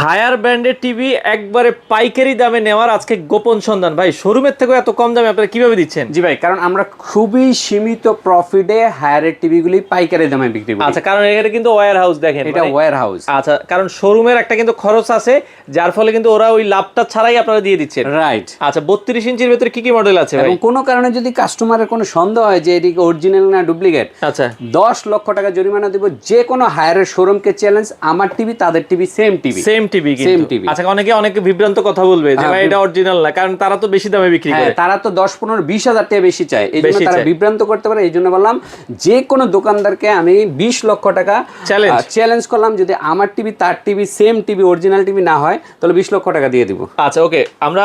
Higher ব্র্যান্ডের TV একবারে পাইকারি দামে নেওয়ার আজকে গোপন সন্ধান। ভাই শোরুমের থেকেও এত কম দামে আপনারা কিভাবে দিচ্ছেন? জি ভাই, কারণ আমরা খুবই সীমিত প্রফিটে হায়ারের টিভিগুলি পাইকারি দামে বিক্রি করি। আচ্ছা, কারণ এটা কিন্তু ওয়্যার হাউস, দেখেন এটা ওয়্যার হাউস। আচ্ছা, কারণ শোরুমের একটা কিন্তু খরচ আছে, যার ফলে কিন্তু ওরা ওই লাভটা ছাড়াই আপনারা দিয়ে দিচ্ছেন। রাইট। আচ্ছা, 32 ইঞ্চির ভেতরে কি কি মডেল আছে ভাই? এবং কোনো কারণে যদি কাস্টমারের কোনো সন্দেহ হয় যে এটি অরিজিনাল না ডুপ্লিকেট, আচ্ছা 10 লক্ষ টাকা জরিমানা দেব। যে কোনো হায়ারের শোরুমকে চ্যালেঞ্জ, আমার টিভি তাদের TV same TV. Same TV কিন্তু। আচ্ছা, অনেকে বিভ্রান্ত কথা বলবে যে ভাই এটা অরিজিনাল না, কারণ তারা তো বেশি দামে বিক্রি করে। তারা তো 10, 15, 20 হাজার টাকা বেশি চায়, এই জন্য তারা বিভ্রান্ত করতে পারে। এই জন্য বললাম যে কোনো দোকানদারকে আমি 20 লক্ষ টাকা চ্যালেঞ্জ করলাম, যদি আমার টিভি তার TV same TV original TV না হয় তাহলে 20 লক্ষ টাকা দিয়ে দিব। আচ্ছা ওকে, আমরা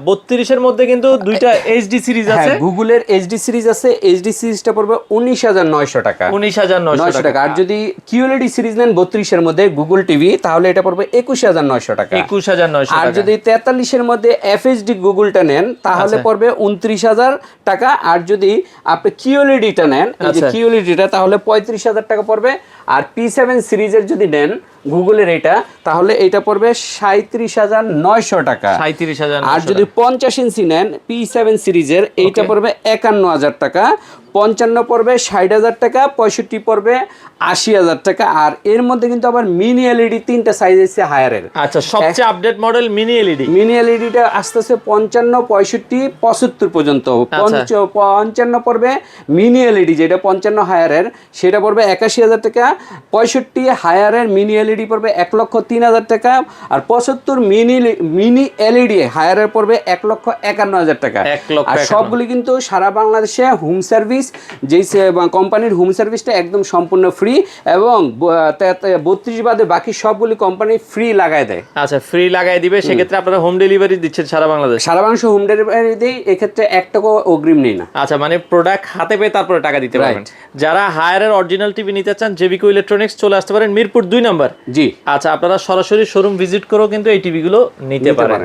32 এর মধ্যে কিন্তু দুইটা এইচডি সিরিজ আছে। গুগলের এইচডি সিরিজ আছে। এইচডি সিরিজটা পড়বে 19,900 টাকা। 19,900 টাকা। আর যদি কিউএলইডি সিরিজ নেন 32 এর মধ্যে গুগল টিভি, তাহলে এটা পড়বে 21,900 টাকা। 21,900 আর যদি 43 এর মধ্যে এফএইচডি গুগলটা নেন তাহলে পড়বে 29,000 টাকা। আর যদি আপনি কিউএলইডিটা নেন, এই যে কিউএলইডিটা, তাহলে 35,000 টাকা পড়বে। আর P7 সিরিজের যদি নেন গুগলের এটা, তাহলে এটা পড়বে 37,900 টাকা। 37,900। আর যদি 50 ইঞ্চি নেন P7 সিরিজের, এইটা পড়বে 51,000 টাকা। 55 পড়বে 60,000 টাকা। 65 পড়বে 80,000 টাকা। আর এর মধ্যে কিন্তু আবার মিনি এলইডি 3টা সাইজ আছে হায়ারের। আচ্ছা, সবচেয়ে update model mini LED. Mini এলইডিটা আসতেছে 55, 65, 75 পর্যন্ত। 55 পড়বে মিনি এলইডি, যেটা 55 হায়ারের, সেটা পড়বে 81,000 টাকা। 65 হায়ারের মিনি এলইডি পড়বে 1,03,000 টাকা। আর 75 মিনি এলইডি হায়ারের পড়বে 1,51,000 টাকা। আর সবগুলি কিন্তু সারা বাংলাদেশে হোম সার্ভিস, যেই কোম্পানির হোম সার্ভিসটা একদম সম্পূর্ণ ফ্রি, এবং 32 বাদে বাকি সবগুলি কোম্পানি ফ্রি লাগায় দেয়। আচ্ছা, ফ্রি লাগাই দিবে, সেক্ষেত্রে আপনারা হোম ডেলিভারি দিচ্ছেন সারা বাংলাদেশ? সারা বাংলাদেশে হোম ডেলিভারি দেই, এক্ষেত্রে 1 টাকা অগ্রিম নেই না। আচ্ছা, মানে প্রোডাক্ট হাতে পেয়ে তারপরে টাকা দিতে পারবেন। যারা হায়ারের অরিজিনাল টিভি নিতে চান, জেবিকো ইলেকট্রনিক্স চলে আসতে পারেন মিরপুর 2 নম্বর। জি। আচ্ছা, আপনারা সরাসরি শোরুম ভিজিট করেও কিন্তু এই টিভিগুলো নিতে পারেন।